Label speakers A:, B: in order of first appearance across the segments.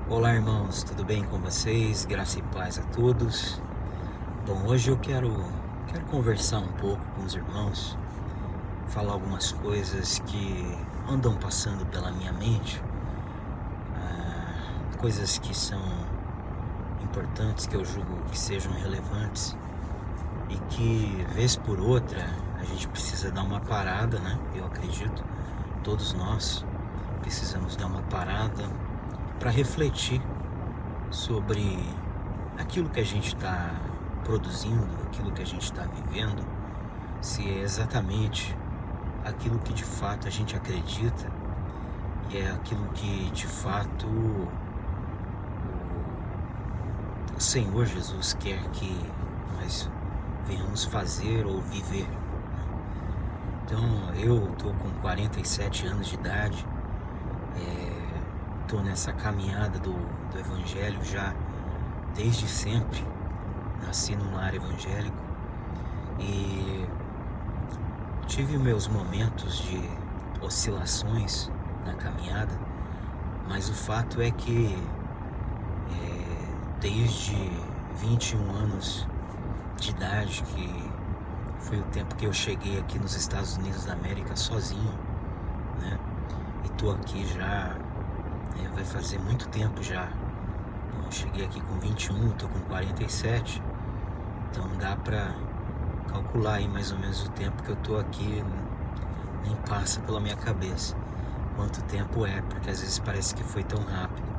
A: Olá, irmãos, tudo bem com vocês? Graça e paz a todos. Bom, hoje eu quero conversar um pouco com os irmãos, falar algumas coisas que andam passando pela minha mente, coisas que são importantes, que eu julgo que sejam relevantes e que, vez por outra, a gente precisa dar uma parada, né? Eu acredito, todos nós precisamos dar uma parada para refletir sobre aquilo que a gente está produzindo, aquilo que a gente está vivendo, se é exatamente aquilo que de fato a gente acredita e é aquilo que de fato o Senhor Jesus quer que nós venhamos fazer ou viver. Então eu estou com 47 anos de idade, estou nessa caminhada do Evangelho já desde sempre. Nasci num lar evangélico e tive meus momentos de oscilações na caminhada, mas o fato é que desde 21 anos de idade, que foi o tempo que eu cheguei aqui nos Estados Unidos da América sozinho, né? E tô aqui já, vai fazer muito tempo já. Então, eu cheguei aqui com 21, tô com 47, então dá pra calcular aí mais ou menos o tempo que eu tô aqui, nem passa pela minha cabeça quanto tempo é, porque às vezes parece que foi tão rápido.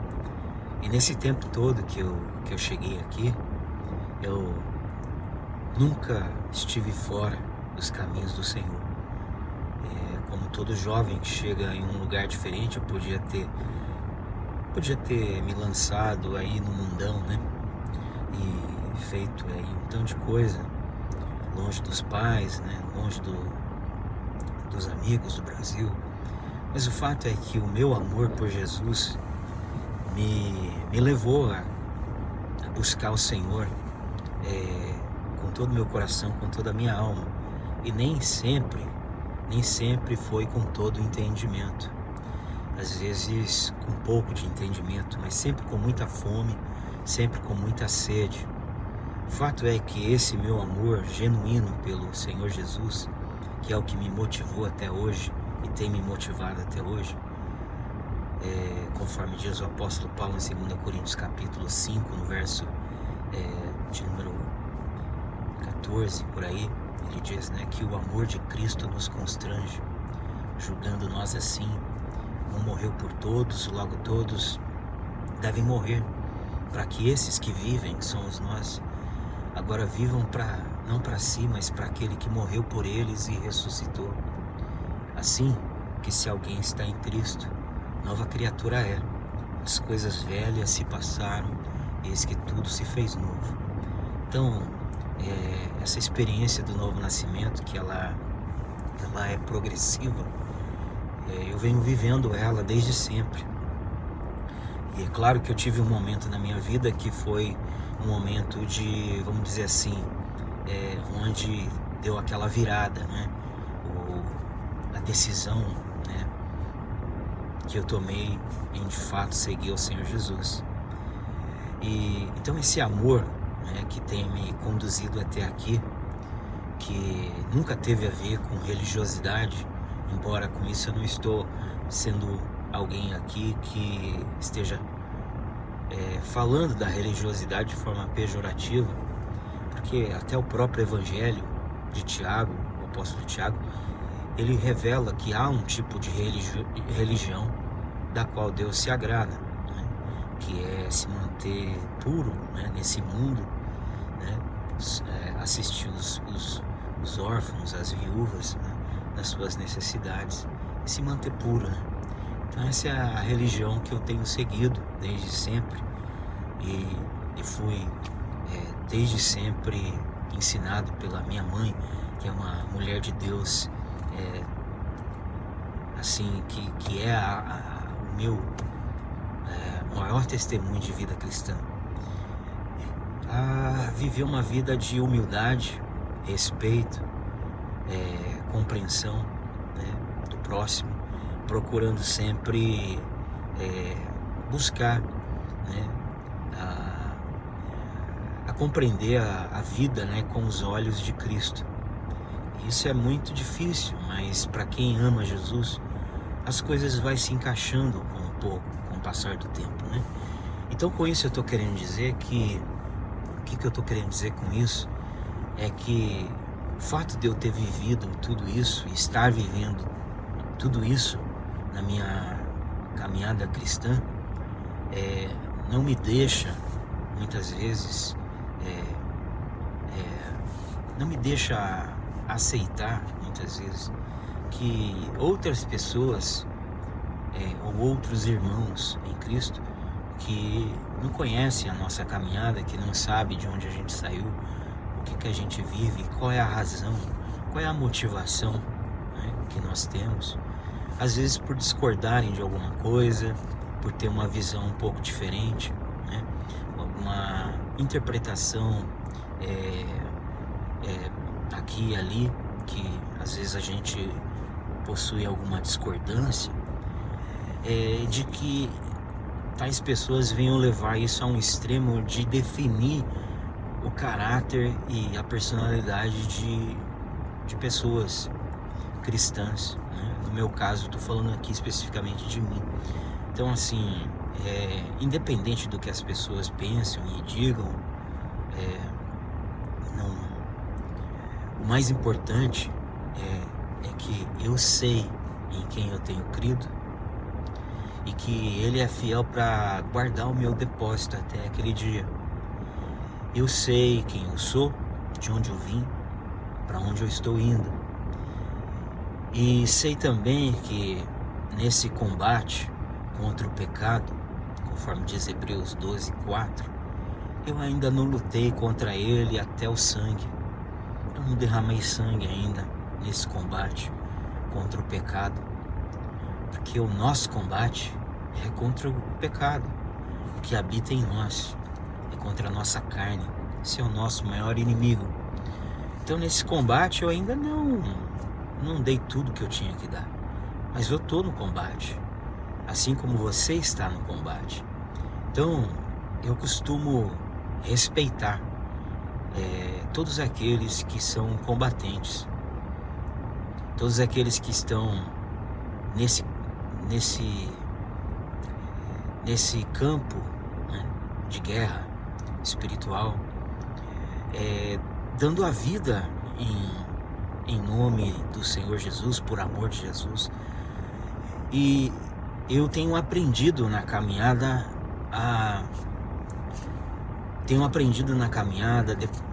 A: E nesse tempo todo que eu cheguei aqui, eu nunca estive fora dos caminhos do Senhor. Como todo jovem que chega em um lugar diferente, eu podia ter me lançado aí no mundão, né? E feito aí um tanto de coisa, longe dos pais, né? Longe dos amigos do Brasil. Mas o fato é que o meu amor por Jesus me levou a buscar o Senhor com todo o meu coração, com toda a minha alma. E nem sempre foi com todo o entendimento. Às vezes com pouco de entendimento, mas sempre com muita fome, sempre com muita sede. O fato é que esse meu amor genuíno pelo Senhor Jesus, que é o que me motivou até hoje e tem me motivado até hoje, conforme diz o apóstolo Paulo em 2 Coríntios capítulo 5, no verso de número 14, por aí, ele diz, né, que o amor de Cristo nos constrange, julgando nós assim: um morreu por todos, logo todos devem morrer, para que esses que vivem, que somos nós, agora vivam não para si, mas para aquele que morreu por eles e ressuscitou. Assim que, se alguém está em Cristo, nova criatura é. As coisas velhas se passaram, eis que tudo se fez novo. Então, essa experiência do novo nascimento, que ela é progressiva, eu venho vivendo ela desde sempre. E é claro que eu tive um momento na minha vida que foi um momento de, vamos dizer assim, onde deu aquela virada, né? A decisão, né, que eu tomei em de fato seguir o Senhor Jesus. E então esse amor, né, que tem me conduzido até aqui, que nunca teve a ver com religiosidade, embora com isso eu não estou sendo alguém aqui que esteja falando da religiosidade de forma pejorativa, porque até o próprio Evangelho de Tiago, o apóstolo Tiago, ele revela que há um tipo de religião da qual Deus se agrada, né? Que é se manter puro, né, nesse mundo, né? Assistir os órfãos, as viúvas, né, nas suas necessidades, e se manter puro, né? Então essa é a religião que eu tenho seguido desde sempre e fui desde sempre ensinado pela minha mãe, que é uma mulher de Deus, assim, que é o meu maior testemunho de vida cristã. A viver uma vida de humildade, respeito, compreensão, né, do próximo, procurando sempre buscar né, a compreender a vida, né, com os olhos de Cristo. Isso é muito difícil, mas para quem ama Jesus, as coisas vai se encaixando com o passar do tempo, né? Então, com isso eu estou querendo dizer que o que eu estou querendo dizer com isso é que o fato de eu ter vivido tudo isso, estar vivendo tudo isso na minha caminhada cristã, não me deixa, muitas vezes, não me deixa aceitar, muitas vezes, que outras pessoas ou outros irmãos em Cristo que não conhecem a nossa caminhada, que não sabem de onde a gente saiu, o que a gente vive, qual é a razão, qual é a motivação, né, que nós temos, às vezes por discordarem de alguma coisa, por ter uma visão um pouco diferente, né, alguma interpretação aqui e ali, que às vezes a gente possui alguma discordância, de que tais pessoas venham levar isso a um extremo de definir o caráter e a personalidade de pessoas cristãs, né? No meu caso, estou falando aqui especificamente de mim. Então, assim, independente do que as pessoas pensam e digam, o mais importante é que eu sei em quem eu tenho crido e que Ele é fiel para guardar o meu depósito até aquele dia. Eu sei quem eu sou, de onde eu vim, para onde eu estou indo. E sei também que nesse combate contra o pecado, conforme diz Hebreus 12:4, eu ainda não lutei contra ele até o sangue. Eu não derramei sangue ainda nesse combate contra o pecado, porque o nosso combate é contra o pecado que habita em nós, é contra a nossa carne. Esse é o nosso maior inimigo. Então, nesse combate eu ainda não dei tudo que eu tinha que dar, mas eu estou no combate, assim como você está no combate. Então, eu costumo respeitar todos aqueles que são combatentes, todos aqueles que estão nesse campo, né, de guerra espiritual, dando a vida em nome do Senhor Jesus, por amor de Jesus. E eu tenho aprendido na caminhada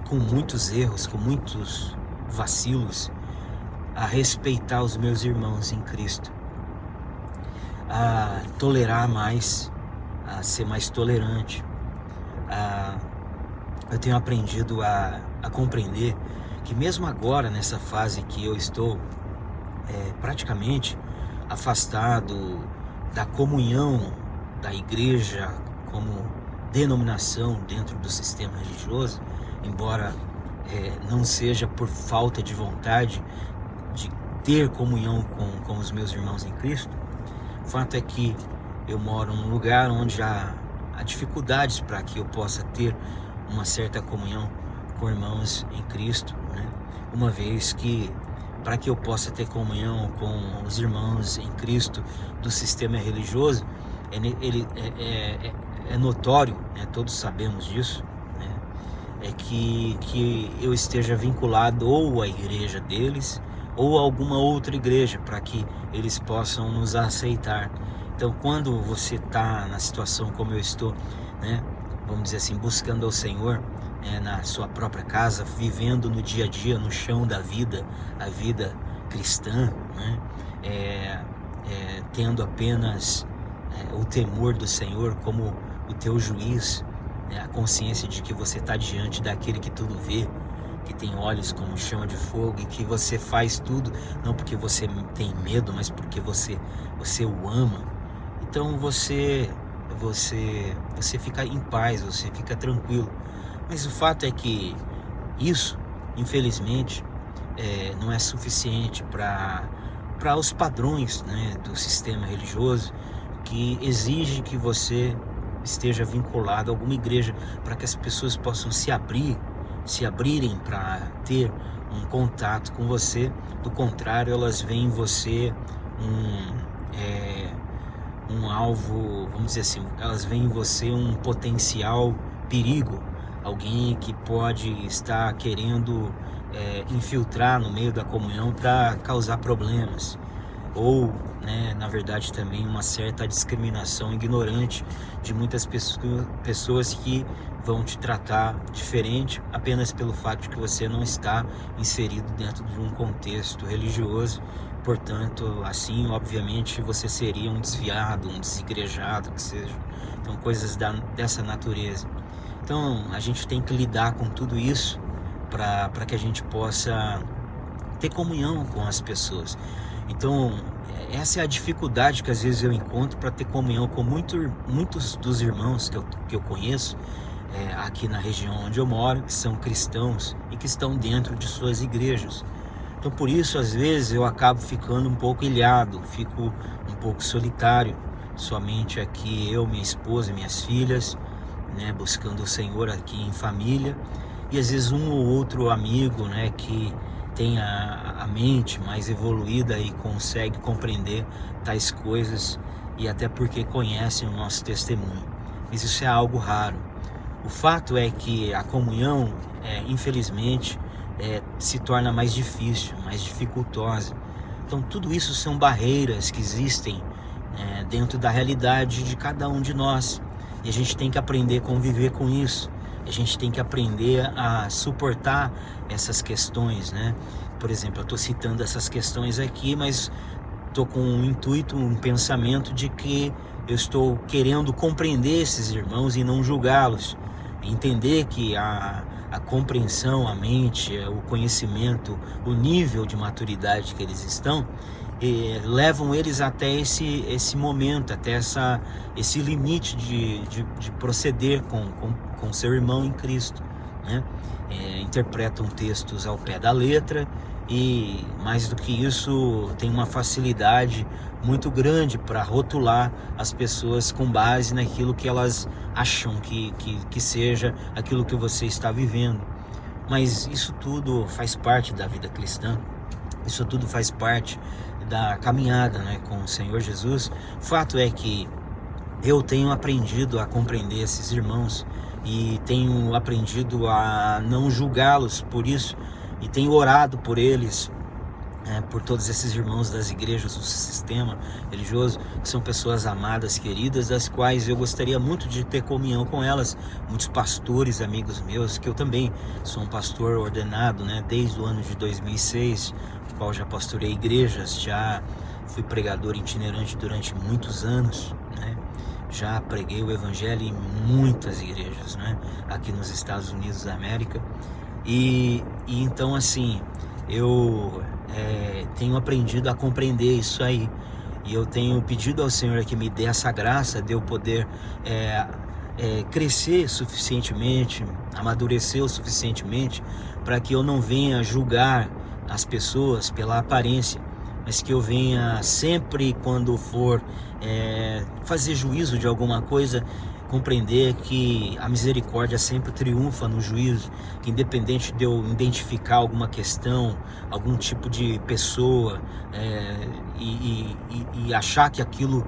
A: com muitos erros, com muitos vacilos, a respeitar os meus irmãos em Cristo, a tolerar mais, a ser mais tolerante. Eu tenho aprendido a compreender que mesmo agora, nessa fase que eu estou praticamente afastado da comunhão da igreja como denominação dentro do sistema religioso, embora não seja por falta de vontade de ter comunhão com os meus irmãos em Cristo, o fato é que eu moro num lugar onde há dificuldades para que eu possa ter uma certa comunhão com irmãos em Cristo, né? Uma vez que, para que eu possa ter comunhão com os irmãos em Cristo do sistema religioso, é notório, né? Todos sabemos disso, né? É que eu esteja vinculado ou à igreja deles ou a alguma outra igreja, para que eles possam nos aceitar. Então, quando você está na situação como eu estou, né, vamos dizer assim, buscando ao Senhor, na sua própria casa, vivendo no dia a dia, no chão da vida, a vida cristã, né, tendo apenas o temor do Senhor como o teu juiz, a consciência de que você está diante daquele que tudo vê, que tem olhos como chama de fogo, e que você faz tudo não porque você tem medo, mas porque você o ama. Então você fica em paz, você fica tranquilo. Mas o fato é que isso, infelizmente, não é suficiente para os padrões, né, do sistema religioso, que exige que você esteja vinculado a alguma igreja, para que as pessoas possam se abrirem para ter um contato com você. Do contrário, elas veem em você um alvo, vamos dizer assim, elas veem em você um potencial perigo, alguém que pode estar querendo infiltrar no meio da comunhão para causar problemas, ou, na verdade, também uma certa discriminação ignorante de muitas pessoas que vão te tratar diferente apenas pelo fato de que você não está inserido dentro de um contexto religioso. Portanto, assim, obviamente, você seria um desviado, um desigrejado, que seja. Então, coisas dessa natureza. Então, a gente tem que lidar com tudo isso para que a gente possa ter comunhão com as pessoas. Então, essa é a dificuldade que às vezes eu encontro para ter comunhão com muitos dos irmãos que eu conheço aqui na região onde eu moro, que são cristãos e que estão dentro de suas igrejas. Então, por isso, às vezes, eu acabo ficando um pouco ilhado, fico um pouco solitário, somente aqui eu, minha esposa, minhas filhas, buscando o Senhor aqui em família, e às vezes um ou outro amigo, que tem a mente mais evoluída e consegue compreender tais coisas, e até porque conhecem o nosso testemunho. Mas isso é algo raro. O fato é que a comunhão, infelizmente, se torna mais difícil, mais dificultosa. Então, tudo isso são barreiras que existem dentro da realidade de cada um de nós, e a gente tem que aprender a conviver com isso. A gente tem que aprender a suportar essas questões, Por exemplo, eu estou citando essas questões aqui, mas estou com um intuito, um pensamento de que eu estou querendo compreender esses irmãos e não julgá-los. Entender que a compreensão, a mente, o conhecimento, o nível de maturidade que eles estão, levam eles até esse momento, até esse limite de proceder com seu irmão em Cristo, interpretam textos ao pé da letra, e mais do que isso, tem uma facilidade muito grande para rotular as pessoas com base naquilo que elas acham que seja aquilo que você está vivendo. Mas isso tudo faz parte da vida cristã, isso tudo faz parte da caminhada com o Senhor Jesus. O fato é que eu tenho aprendido a compreender esses irmãos e tenho aprendido a não julgá-los por isso, e tenho orado por eles, por todos esses irmãos das igrejas do sistema religioso, que são pessoas amadas, queridas, das quais eu gostaria muito de ter comunhão com elas. Muitos pastores, amigos meus, que eu também sou um pastor ordenado, desde o ano de 2006, no qual já pastorei igrejas, já fui pregador itinerante durante muitos anos, já preguei o evangelho em muitas igrejas, aqui nos Estados Unidos da América, e então, assim, eu tenho aprendido a compreender isso aí, e eu tenho pedido ao Senhor que me dê essa graça de eu poder crescer suficientemente, amadurecer o suficientemente, para que eu não venha julgar as pessoas pela aparência, mas que eu venha sempre, quando for fazer juízo de alguma coisa, compreender que a misericórdia sempre triunfa no juízo, que independente de eu identificar alguma questão, algum tipo de pessoa, e achar que aquilo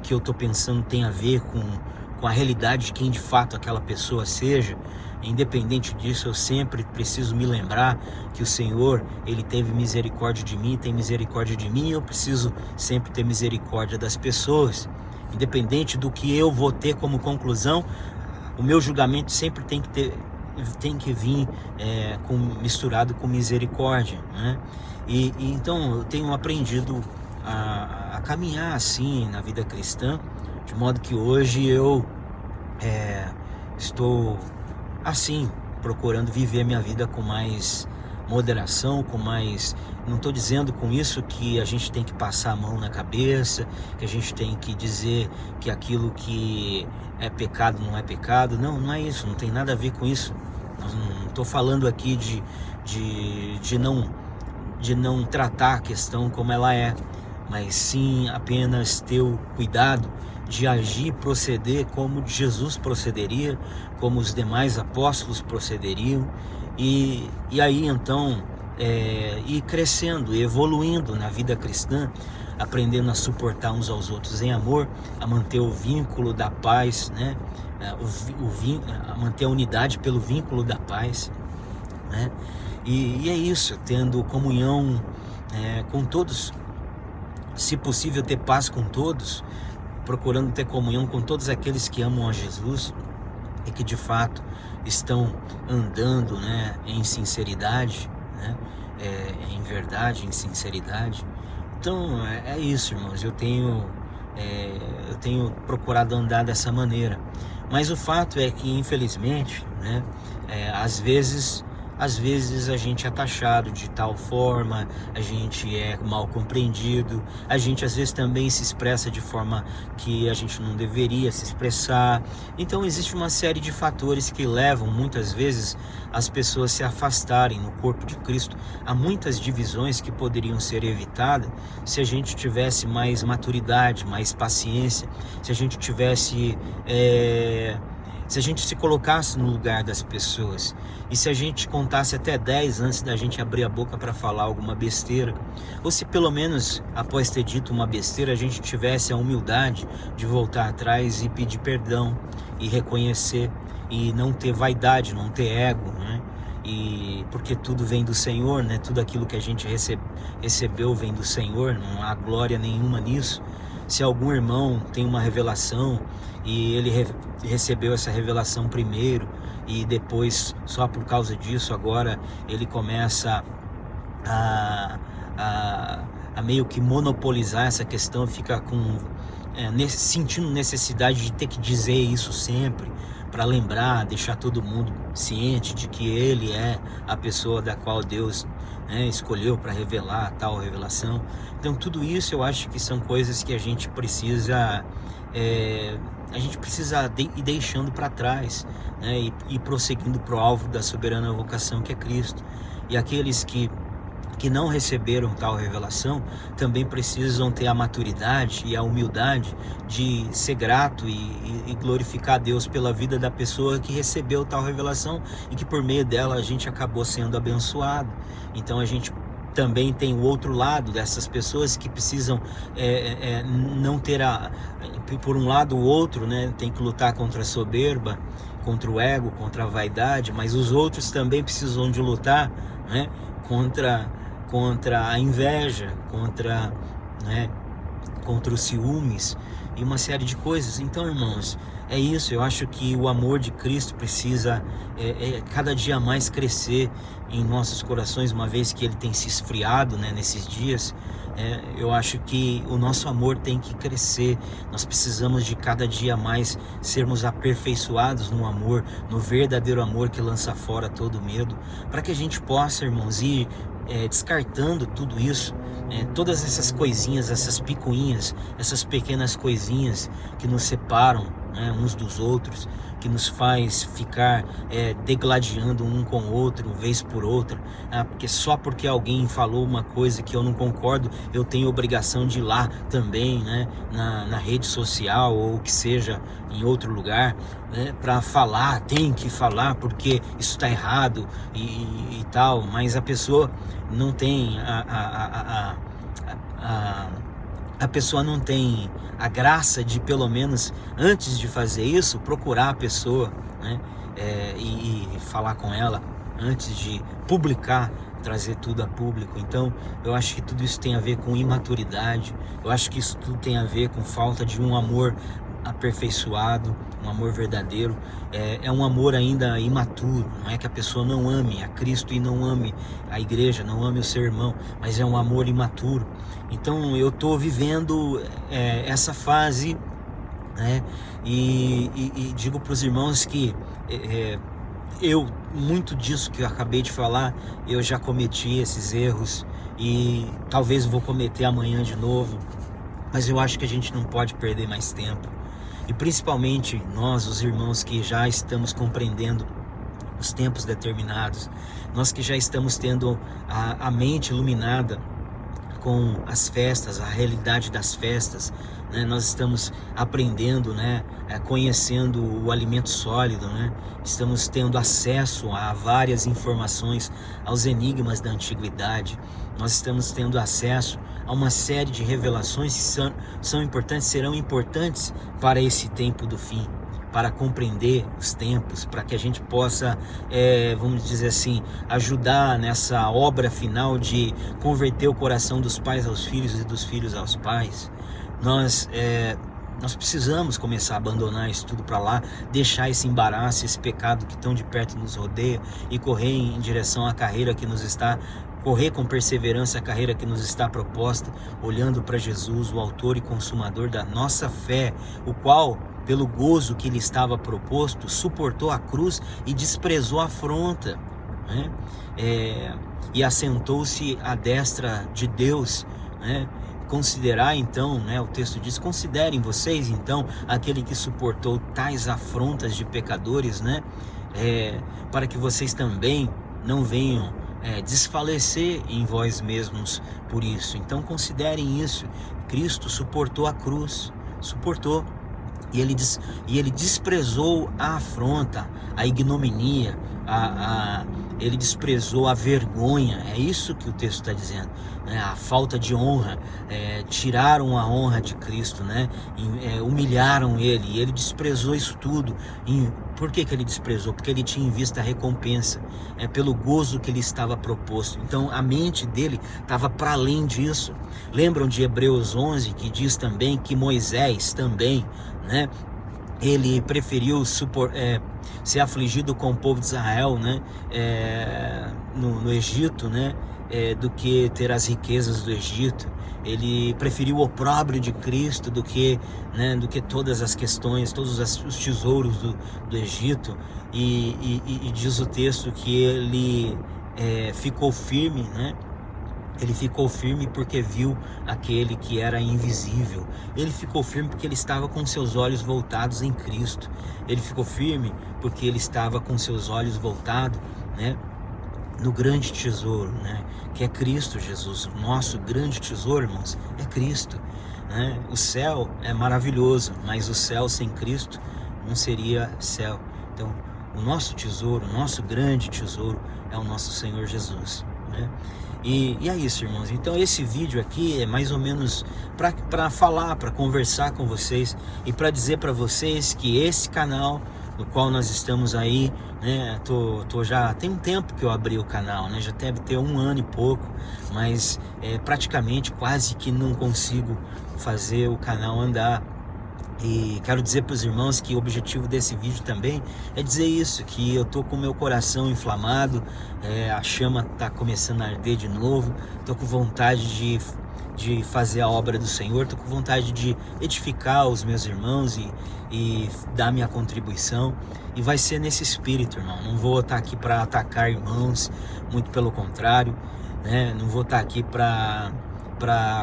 A: que eu estou pensando tem a ver com a realidade de quem de fato aquela pessoa seja, independente disso, eu sempre preciso me lembrar que o Senhor, Ele teve misericórdia de mim, tem misericórdia de mim, e eu preciso sempre ter misericórdia das pessoas. Independente do que eu vou ter como conclusão, o meu julgamento sempre tem que vir misturado com misericórdia, E então eu tenho aprendido a caminhar assim na vida cristã, de modo que hoje eu estou assim, procurando viver a minha vida com mais moderação, com mais... Não estou dizendo com isso que a gente tem que passar a mão na cabeça, que a gente tem que dizer que aquilo que é pecado não é pecado. Não é isso, não tem nada a ver com isso. Não estou falando aqui de não tratar a questão como ela é, mas sim apenas ter o cuidado de agir, proceder como Jesus procederia, como os demais apóstolos procederiam, e aí então ir crescendo, evoluindo na vida cristã, aprendendo a suportar uns aos outros em amor, a manter o vínculo da paz, né? A manter a unidade pelo vínculo da paz, né? E é isso, tendo comunhão com todos, se possível ter paz com todos, procurando ter comunhão com todos aqueles que amam a Jesus e que de fato estão andando, né, em sinceridade, né, em verdade, em sinceridade. Então é isso, irmãos, eu tenho procurado andar dessa maneira, mas o fato é que infelizmente, né, às vezes a gente é taxado de tal forma, a gente é mal compreendido, a gente às vezes também se expressa de forma que a gente não deveria se expressar. Então existe uma série de fatores que levam muitas vezes as pessoas se afastarem no corpo de Cristo. Há muitas divisões que poderiam ser evitadas se a gente tivesse mais maturidade, mais paciência, se a gente tivesse... se a gente se colocasse no lugar das pessoas, e se a gente contasse até 10 antes da gente abrir a boca para falar alguma besteira, ou se pelo menos após ter dito uma besteira a gente tivesse a humildade de voltar atrás e pedir perdão e reconhecer, e não ter vaidade, não ter ego, né? E porque tudo vem do Senhor, né? Tudo aquilo que a gente recebeu vem do Senhor, não há glória nenhuma nisso. Se algum irmão tem uma revelação e ele recebeu essa revelação primeiro e depois, só por causa disso, agora ele começa a meio que monopolizar essa questão, fica sentindo necessidade de ter que dizer isso sempre, para lembrar, deixar todo mundo ciente de que ele é a pessoa da qual Deus, né, escolheu para revelar tal revelação. Então tudo isso eu acho que são coisas que a gente precisa ir deixando para trás, né, e prosseguindo para o alvo da soberana vocação que é Cristo. E aqueles que não receberam tal revelação também precisam ter a maturidade e a humildade de ser grato e glorificar a Deus pela vida da pessoa que recebeu tal revelação e que por meio dela a gente acabou sendo abençoado. Então a gente também tem o outro lado dessas pessoas que precisam não ter por um lado o outro, né, tem que lutar contra a soberba, contra o ego, contra a vaidade, mas os outros também precisam de lutar, né, contra a inveja, contra os ciúmes e uma série de coisas. Então, irmãos, é isso. Eu acho que o amor de Cristo precisa cada dia mais crescer em nossos corações, uma vez que ele tem se esfriado, né, nesses dias. Eu acho que o nosso amor tem que crescer. Nós precisamos de cada dia mais sermos aperfeiçoados no amor, no verdadeiro amor que lança fora todo medo, para que a gente possa, irmãos, ir descartando tudo isso, todas essas coisinhas, essas picuinhas, essas pequenas coisinhas que nos separam, né, uns dos outros, que nos faz ficar degladiando um com o outro, vez por outra, porque só porque alguém falou uma coisa que eu não concordo, eu tenho obrigação de ir lá também, né, na rede social ou que seja em outro lugar, né, para falar, tem que falar porque isso está errado e tal, mas a pessoa não tem a pessoa não tem a graça de, pelo menos antes de fazer isso, procurar a pessoa, né, e falar com ela antes de publicar, trazer tudo a público. Então eu acho que tudo isso tem a ver com imaturidade, eu acho que isso tudo tem a ver com falta de um amor aperfeiçoado, um amor verdadeiro. É um amor ainda imaturo. Não é que a pessoa não ame a Cristo e não ame a igreja, não ame o seu irmão, mas é um amor imaturo. Então eu estou vivendo essa fase, né? E digo para os irmãos que muito disso que eu acabei de falar, eu já cometi esses erros e talvez vou cometer amanhã de novo, mas eu acho que a gente não pode perder mais tempo. E principalmente nós, os irmãos que já estamos compreendendo os tempos determinados, nós que já estamos tendo a mente iluminada com as festas, a realidade das festas, né? Nós estamos aprendendo, né? Conhecendo o alimento sólido, né? Estamos tendo acesso a várias informações, aos enigmas da antiguidade. Nós estamos tendo acesso a uma série de revelações que são importantes, serão importantes para esse tempo do fim, para compreender os tempos, para que a gente possa, vamos dizer assim, ajudar nessa obra final de converter o coração dos pais aos filhos e dos filhos aos pais. Nós precisamos começar a abandonar isso tudo para lá, deixar esse embaraço, esse pecado que tão de perto nos rodeia e correr em direção à carreira que nos está, correr com perseverança a carreira que nos está proposta, olhando para Jesus, o autor e consumador da nossa fé, o qual, pelo gozo que lhe estava proposto, suportou a cruz e desprezou a afronta, né? E assentou-se à destra de Deus, né? Considerar então, né, o texto diz, considerem vocês então aquele que suportou tais afrontas de pecadores, né, para que vocês também não venham desfalecer em vós mesmos por isso. Então considerem isso, Cristo suportou a cruz, suportou, e ele desprezou a afronta, a ignominia, ele desprezou a vergonha. É isso que o texto está dizendo, né? A falta de honra, tiraram a honra de Cristo, né? Humilharam ele, e ele desprezou isso tudo. Por que ele desprezou? Porque ele tinha em vista a recompensa, pelo gozo que lhe estava proposto. Então a mente dele estava para além disso. Lembram de Hebreus 11, que diz também que Moisés também, né, ele preferiu ser afligido com o povo de Israel, né, no Egito, né, do que ter as riquezas do Egito. Ele preferiu o opróbrio de Cristo do que todas as questões, todos os tesouros do Egito. E diz o texto que ele ficou firme, né? Ele ficou firme porque viu aquele que era invisível. Ele ficou firme porque ele estava com seus olhos voltados em Cristo. Ele ficou firme porque ele estava com seus olhos voltados, né, no grande tesouro, né, que é Cristo Jesus. O nosso grande tesouro, irmãos, é Cristo, né? O céu é maravilhoso, mas o céu sem Cristo não seria céu. Então, o nosso tesouro, o nosso grande tesouro é o nosso Senhor Jesus, né? E é isso, irmãos. Então esse vídeo aqui é mais ou menos para falar, para conversar com vocês e para dizer para vocês que esse canal no qual nós estamos aí, né, já tem um tempo que eu abri o canal, né, já deve ter 1 ano e pouco, mas praticamente quase que não consigo fazer o canal andar. E quero dizer para os irmãos que o objetivo desse vídeo também é dizer isso, que eu tô com o meu coração inflamado, a chama tá começando a arder de novo, tô com vontade de fazer a obra do Senhor, tô com vontade de edificar os meus irmãos e dar minha contribuição, e vai ser nesse espírito, irmão. Não vou estar aqui para atacar irmãos, muito pelo contrário, né? Não vou estar aqui para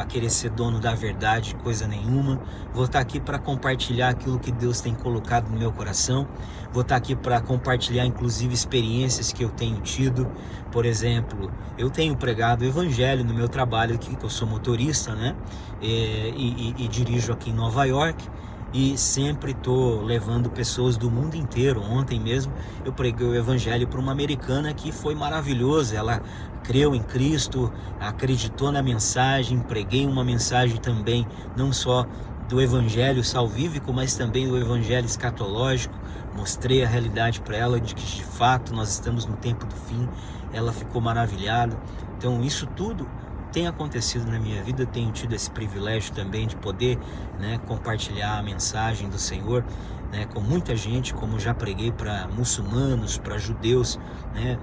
A: querer ser dono da verdade, coisa nenhuma. Vou estar aqui para compartilhar aquilo que Deus tem colocado no meu coração. Vou estar aqui para compartilhar inclusive experiências que eu tenho tido. Por exemplo, eu tenho pregado o evangelho no meu trabalho aqui, que eu sou motorista, né, e dirijo aqui em Nova York, e sempre estou levando pessoas do mundo inteiro. Ontem mesmo eu preguei o evangelho para uma americana que foi maravilhoso. Ela creu em Cristo, acreditou na mensagem, preguei uma mensagem também, não só do evangelho salvífico, mas também do evangelho escatológico. Mostrei a realidade para ela de que de fato nós estamos no tempo do fim. Ela ficou maravilhada. Então isso tudo tem acontecido na minha vida. Eu tenho tido esse privilégio também de poder, né, compartilhar a mensagem do Senhor, né, com muita gente, como já preguei para muçulmanos, para judeus, né.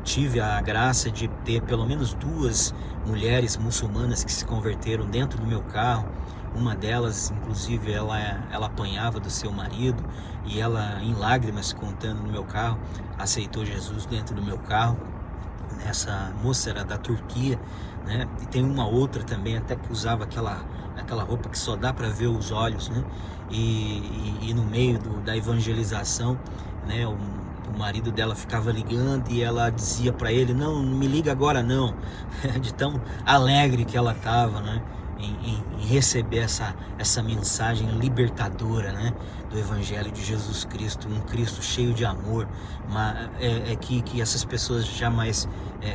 A: Tive a graça de ter pelo menos 2 mulheres muçulmanas que se converteram dentro do meu carro. Uma delas, inclusive, ela apanhava do seu marido, e ela, em lágrimas, contando no meu carro, aceitou Jesus dentro do meu carro. Essa moça era da Turquia, né? E tem uma outra também, até que usava aquela roupa que só dá para ver os olhos, né? E no meio da evangelização, né, O marido dela ficava ligando e ela dizia para ele: não me liga agora não, de tão alegre que ela estava, né, em receber essa mensagem libertadora, né, do Evangelho de Jesus Cristo, um Cristo cheio de amor, que essas pessoas jamais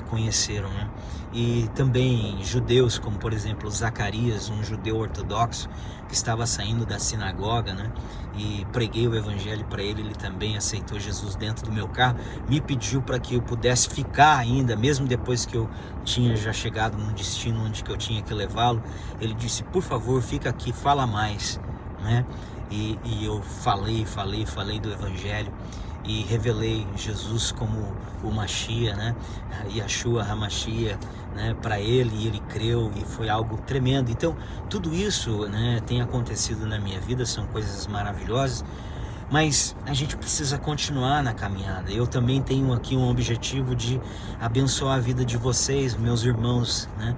A: conheceram, né? E também judeus, como por exemplo Zacarias, um judeu ortodoxo que estava saindo da sinagoga, né, e preguei o Evangelho para ele, ele também aceitou Jesus dentro do meu carro, me pediu para que eu pudesse ficar ainda, mesmo depois que eu tinha já chegado no destino onde que eu tinha que levá-lo. Ele disse: por favor, fica aqui, fala mais, né? E eu falei do Evangelho e revelei Jesus como o Mashiach, né? Yeshua HaMashiach, né? Para ele, e ele creu, e foi algo tremendo. Então, tudo isso, né, tem acontecido na minha vida, são coisas maravilhosas, mas a gente precisa continuar na caminhada. Eu também tenho aqui um objetivo de abençoar a vida de vocês, meus irmãos, né?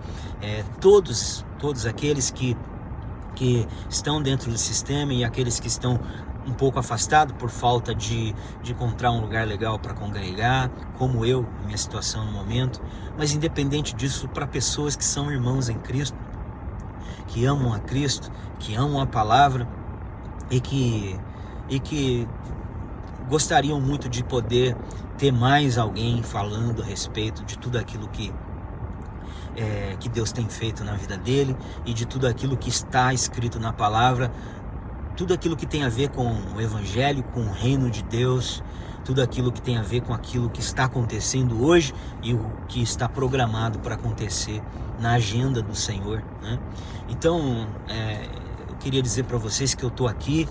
A: Todos aqueles que estão dentro do sistema e aqueles que estão um pouco afastados por falta de encontrar um lugar legal para congregar, como eu, minha situação no momento. Mas independente disso, para pessoas que são irmãos em Cristo, que amam a Cristo, que amam a palavra e que gostariam muito de poder ter mais alguém falando a respeito de tudo aquilo que Deus tem feito na vida dele e de tudo aquilo que está escrito na palavra, tudo aquilo que tem a ver com o Evangelho, com o reino de Deus, tudo aquilo que tem a ver com aquilo que está acontecendo hoje e o que está programado para acontecer na agenda do Senhor, né? Então, eu queria dizer para vocês que eu estou aqui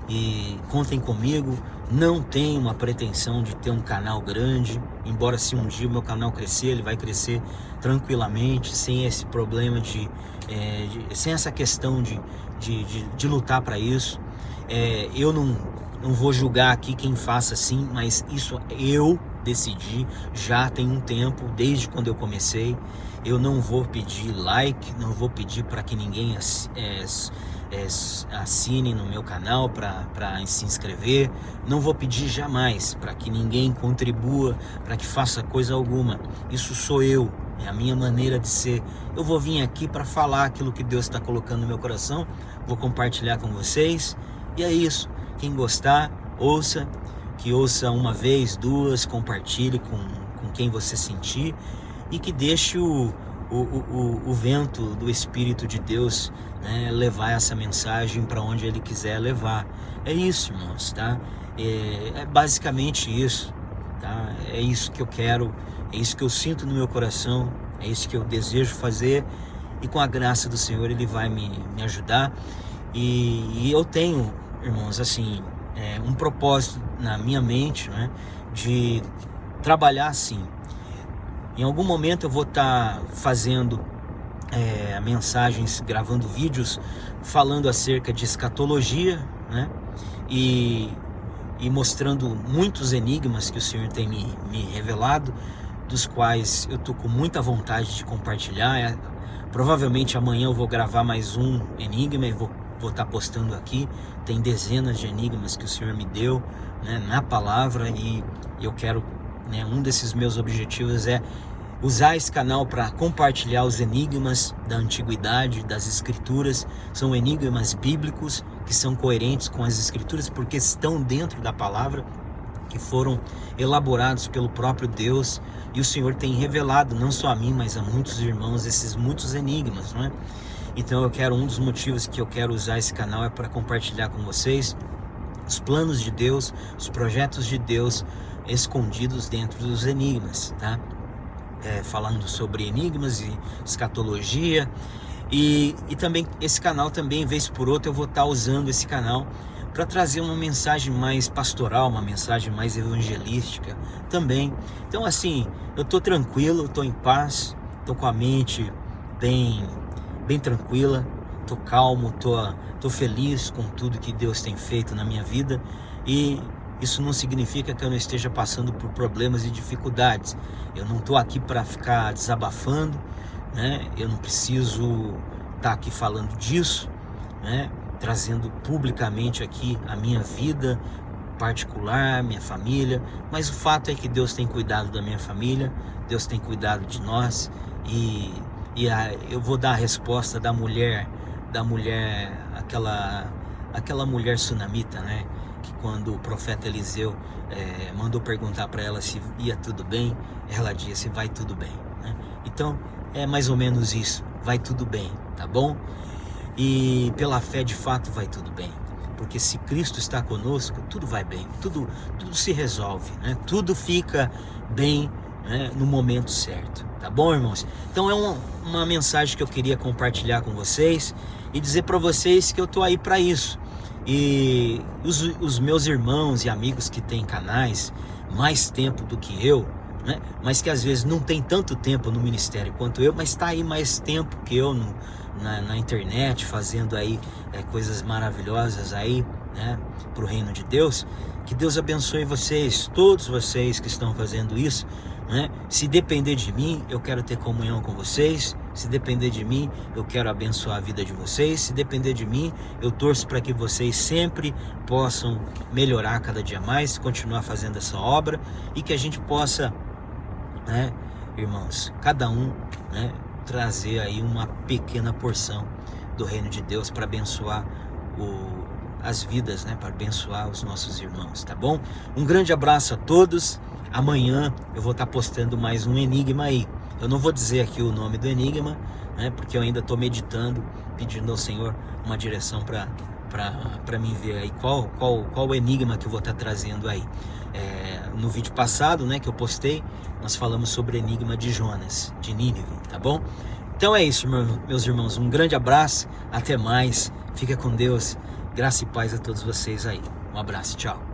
A: e contem comigo. Não tenho uma pretensão de ter um canal grande, embora se um dia o meu canal crescer, ele vai crescer tranquilamente, sem esse problema sem essa questão de lutar para isso. Eu não vou julgar aqui quem faça assim, mas isso eu decidi já tem um tempo, desde quando eu comecei. Eu não vou pedir like, não vou pedir para que ninguém assine no meu canal para se inscrever, não vou pedir jamais para que ninguém contribua, para que faça coisa alguma. Isso sou eu, é a minha maneira de ser. Eu vou vir aqui para falar aquilo que Deus está colocando no meu coração, vou compartilhar com vocês, e é isso. Quem gostar, ouça, que ouça uma vez, duas, compartilhe com quem você sentir, e que deixe o vento do Espírito de Deus, né, levar essa mensagem para onde Ele quiser levar. É isso, irmãos, tá? É basicamente isso, tá? É isso que eu quero, é isso que eu sinto no meu coração, é isso que eu desejo fazer, e com a graça do Senhor Ele vai me ajudar. E eu tenho, irmãos, assim, um propósito na minha mente, né, de trabalhar assim. Em algum momento eu vou estar fazendo mensagens, gravando vídeos falando acerca de escatologia, né? E mostrando muitos enigmas que o Senhor tem me revelado, dos quais eu estou com muita vontade de compartilhar. Provavelmente amanhã eu vou gravar mais um enigma e vou estar postando aqui. Tem dezenas de enigmas que o Senhor me deu, né, na palavra, e eu quero, né, um desses meus objetivos é usar esse canal para compartilhar os enigmas da antiguidade, das escrituras. São enigmas bíblicos que são coerentes com as escrituras, porque estão dentro da palavra, que foram elaborados pelo próprio Deus, e o Senhor tem revelado, não só a mim, mas a muitos irmãos, esses muitos enigmas, não é? Então um dos motivos que eu quero usar esse canal é para compartilhar com vocês os planos de Deus, os projetos de Deus escondidos dentro dos enigmas, tá? Falando sobre enigmas e escatologia, e também esse canal também, vez por outra, eu vou estar usando esse canal para trazer uma mensagem mais pastoral, uma mensagem mais evangelística também. Então, assim, eu estou tranquilo, estou em paz, estou com a mente bem tranquila, estou calmo, estou feliz com tudo que Deus tem feito na minha vida, e isso não significa que eu não esteja passando por problemas e dificuldades. Eu não estou aqui para ficar desabafando, né? Eu não preciso estar aqui falando disso, né? Trazendo publicamente aqui a minha vida, particular, minha família, mas o fato é que Deus tem cuidado da minha família, Deus tem cuidado de nós, e eu vou dar a resposta da mulher, aquela mulher sunamita, né? Que quando o profeta Eliseu mandou perguntar para ela se ia tudo bem, ela disse: vai tudo bem, né? Então é mais ou menos isso, vai tudo bem, tá bom? E pela fé de fato vai tudo bem, porque se Cristo está conosco, tudo vai bem, tudo se resolve, né? Tudo fica bem, né, no momento certo, tá bom, irmãos? Então é uma mensagem que eu queria compartilhar com vocês e dizer para vocês que eu tô aí para isso. E os meus irmãos e amigos que têm canais mais tempo do que eu, né, mas que às vezes não tem tanto tempo no ministério quanto eu, mas está aí mais tempo que eu na internet, fazendo aí coisas maravilhosas aí, né, para o reino de Deus. Que Deus abençoe vocês, todos vocês que estão fazendo isso, né? Se depender de mim, eu quero ter comunhão com vocês. Se depender de mim, eu quero abençoar a vida de vocês. Se depender de mim, eu torço para que vocês sempre possam melhorar cada dia mais, continuar fazendo essa obra, e que a gente possa, né, irmãos, cada um, né, trazer aí uma pequena porção do reino de Deus para abençoar as vidas, né, para abençoar os nossos irmãos, tá bom? Um grande abraço a todos. Amanhã eu vou estar postando mais um enigma aí. Eu não vou dizer aqui o nome do enigma, né, porque eu ainda estou meditando, pedindo ao Senhor uma direção para mim ver aí qual o enigma que eu vou estar trazendo aí. No vídeo passado, né, que eu postei, nós falamos sobre o enigma de Jonas, de Nínive, tá bom? Então é isso, meus irmãos, um grande abraço, até mais, fica com Deus, graça e paz a todos vocês aí, um abraço, tchau.